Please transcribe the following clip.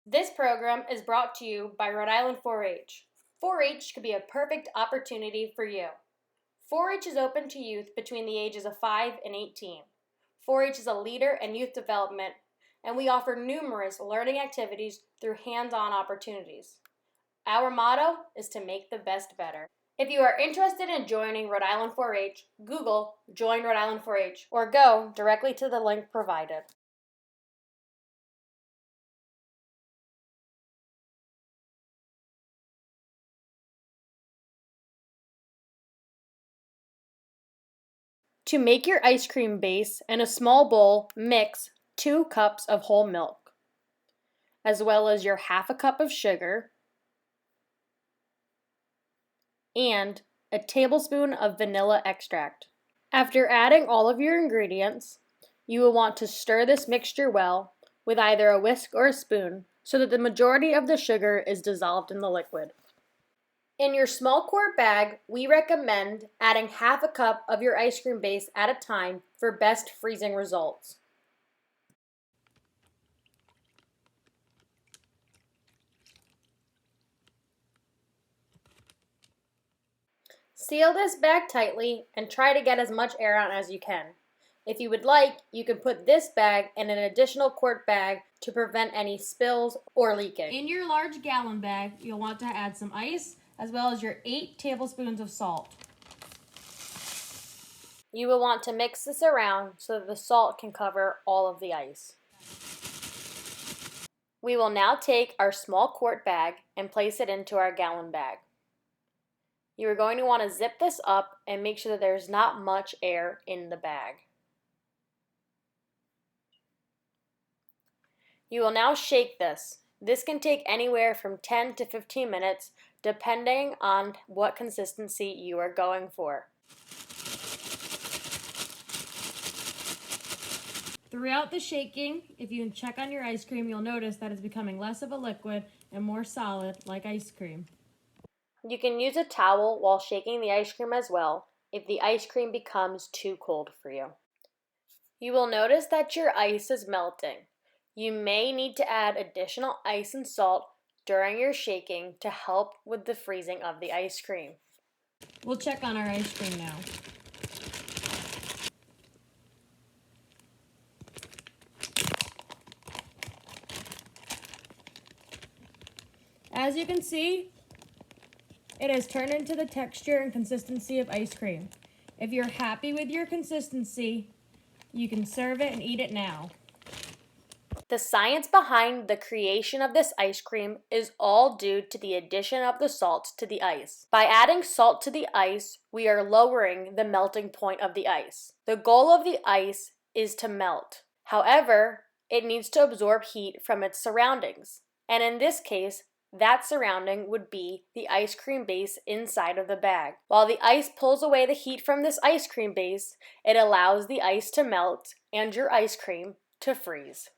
This program is brought to you by Rhode Island 4-H. 4-H could be a perfect opportunity for you. 4-H is open to youth between the ages of 5 and 18. 4-H is a leader in youth development, and we offer numerous learning activities through hands-on opportunities. Our motto is to make the best better. If you are interested in joining Rhode Island 4-H, Google Join Rhode Island 4-H or go directly to the link provided. To make your ice cream base, in a small bowl, mix 2 cups of whole milk, as well as your half a cup of sugar and a tablespoon of vanilla extract. After adding all of your ingredients, you will want to stir this mixture well with either a whisk or a spoon so that the majority of the sugar is dissolved in the liquid. In your small quart bag, we recommend adding half a cup of your ice cream base at a time for best freezing results. Seal this bag tightly and try to get as much air out as you can. If you would like, you can put this bag in an additional quart bag to prevent any spills or leakage. In your large gallon bag, you'll want to add some ice as well as your 8 tablespoons of salt. You will want to mix this around so that the salt can cover all of the ice. We will now take our small quart bag and place it into our gallon bag. You are going to want to zip this up and make sure that there's not much air in the bag. You will now shake this. This can take anywhere from 10 to 15 minutes depending on what consistency you are going for. Throughout the shaking, if you check on your ice cream, you'll notice that it's becoming less of a liquid and more solid like ice cream. You can use a towel while shaking the ice cream as well if the ice cream becomes too cold for you. You will notice that your ice is melting. You may need to add additional ice and salt during your shaking to help with the freezing of the ice cream. We'll check on our ice cream now. As you can see, it has turned into the texture and consistency of ice cream. If you're happy with your consistency, you can serve it and eat it now. The science behind the creation of this ice cream is all due to the addition of the salt to the ice. By adding salt to the ice, we are lowering the melting point of the ice. The goal of the ice is to melt. However, it needs to absorb heat from its surroundings. And in this case, that surrounding would be the ice cream base inside of the bag. While the ice pulls away the heat from this ice cream base, it allows the ice to melt and your ice cream to freeze.